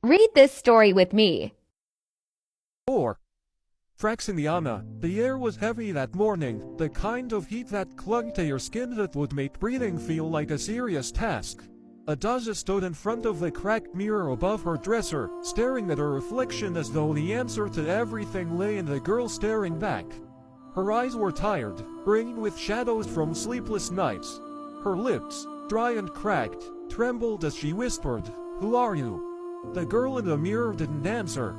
Read this story with me. 4. Fraxiniana. The air was heavy that morning, the kind of heat that clung to your skin that would make breathing feel like a serious task. Adaza stood in front of the cracked mirror above her dresser, staring at her reflection as though the answer to everything lay in the girl staring back. Her eyes were tired, ringed with shadows from sleepless nights. Her lips, dry and cracked, trembled as she whispered, "Who are you?" The girl in the mirror didn't answer.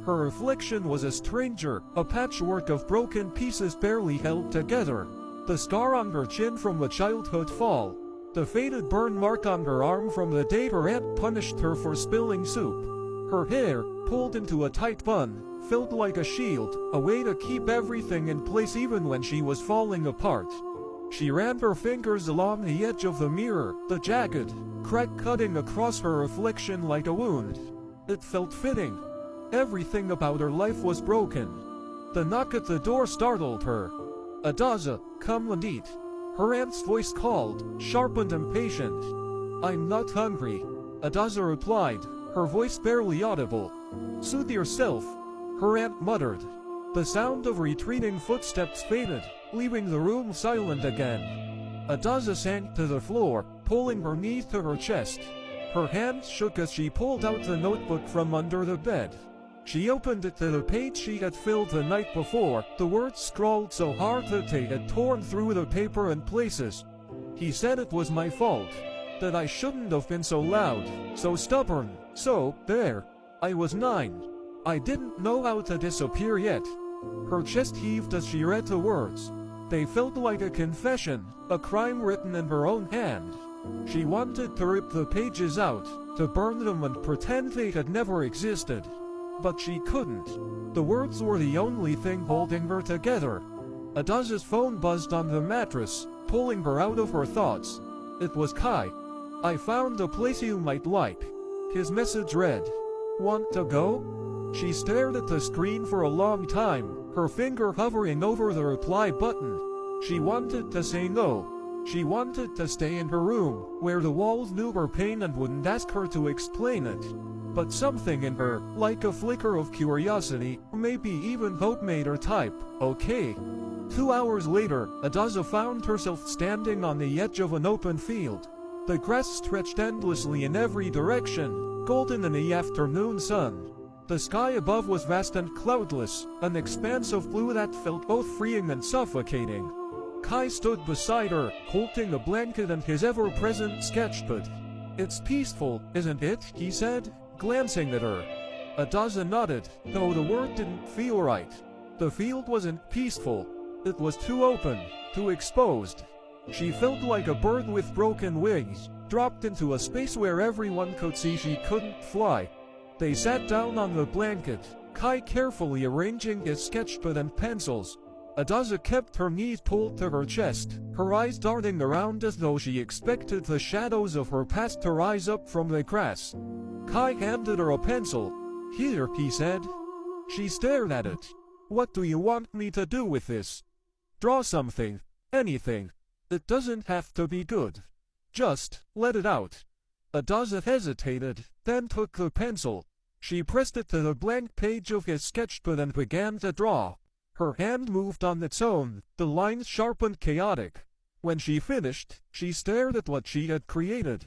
Her reflection was a stranger, a patchwork of broken pieces barely held together. The scar on her chin from a childhood fall. The faded burn mark on her arm from the day her aunt punished her for spilling soup. Her hair, pulled into a tight bun, felt like a shield, a way to keep everything in place even when she was falling apart. She ran her fingers along the edge of the mirror, the jagged crack cutting across her reflection like a wound. It felt fitting. Everything about her life was broken. The knock at the door startled her. "Adaza, come and eat." Her aunt's voice called, sharp and impatient. "I'm not hungry," Adaza replied, her voice barely audible. "Soothe yourself," her aunt muttered. The sound of retreating footsteps faded, leaving the room silent again. Adaza sank to the floor, pulling her knees to her chest. Her hands shook as she pulled out the notebook from under the bed. She opened it to the page she had filled the night before, the words scrawled so hard that they had torn through the paper in places. "He said it was my fault. That I shouldn't have been so loud, so stubborn, so, there. I was 9. I didn't know how to disappear yet." Her chest heaved as she read the words. They felt like a confession, a crime written in her own hand. She wanted to rip the pages out, to burn them and pretend they had never existed. But she couldn't. The words were the only thing holding her together. Adaza's phone buzzed on the mattress, pulling her out of her thoughts. It was Kai. "I found a place you might like." His message read. "Want to go?" She stared at the screen for a long time, her finger hovering over the reply button. She wanted to say no. She wanted to stay in her room, where the walls knew her pain and wouldn't ask her to explain it. But something in her, like a flicker of curiosity, maybe even hope, made her type, "Okay." 2 hours later, Adaza found herself standing on the edge of an open field. The grass stretched endlessly in every direction, golden in the afternoon sun. The sky above was vast and cloudless, an expanse of blue that felt both freeing and suffocating. Kai stood beside her, holding a blanket and his ever-present sketchpad. "It's peaceful, isn't it?" he said, glancing at her. Adaza nodded, though the word didn't feel right. The field wasn't peaceful. It was too open, too exposed. She felt like a bird with broken wings, dropped into a space where everyone could see she couldn't fly. They sat down on the blanket, Kai carefully arranging his sketchpad and pencils. Adaza kept her knees pulled to her chest, her eyes darting around as though she expected the shadows of her past to rise up from the grass. Kai handed her a pencil. "Here," he said. She stared at it. "What do you want me to do with this?" "Draw something. Anything. It doesn't have to be good. Just let it out." Adaza hesitated, then took the pencil. She pressed it to the blank page of his sketchpad and began to draw. Her hand moved on its own, the lines sharp and chaotic. When she finished, she stared at what she had created.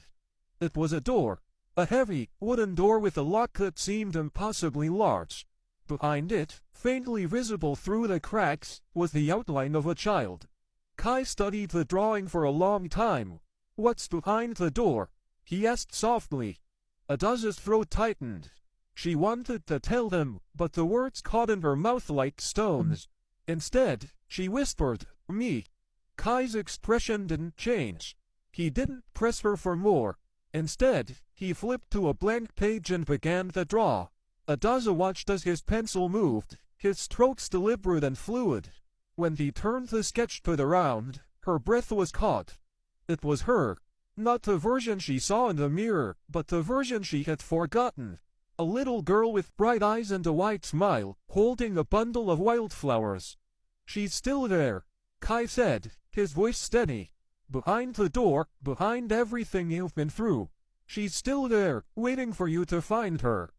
It was a door. A heavy, wooden door with a lock that seemed impossibly large. Behind it, faintly visible through the cracks, was the outline of a child. Kai studied the drawing for a long time. "What's behind the door?" he asked softly. Adaza's throat tightened. She wanted to tell him, but the words caught in her mouth like stones. Instead, she whispered, "Me." Kai's expression didn't change. He didn't press her for more. Instead, he flipped to a blank page and began to draw. Adaza watched as his pencil moved, his strokes deliberate and fluid. When he turned the sketchpad around, her breath was caught. It was her. Not the version she saw in the mirror, but the version she had forgotten. A little girl with bright eyes and a white smile, holding a bundle of wildflowers. "She's still there," Kai said, his voice steady. "Behind the door, behind everything you've been through. She's still there, waiting for you to find her."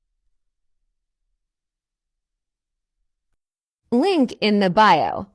Link in the bio.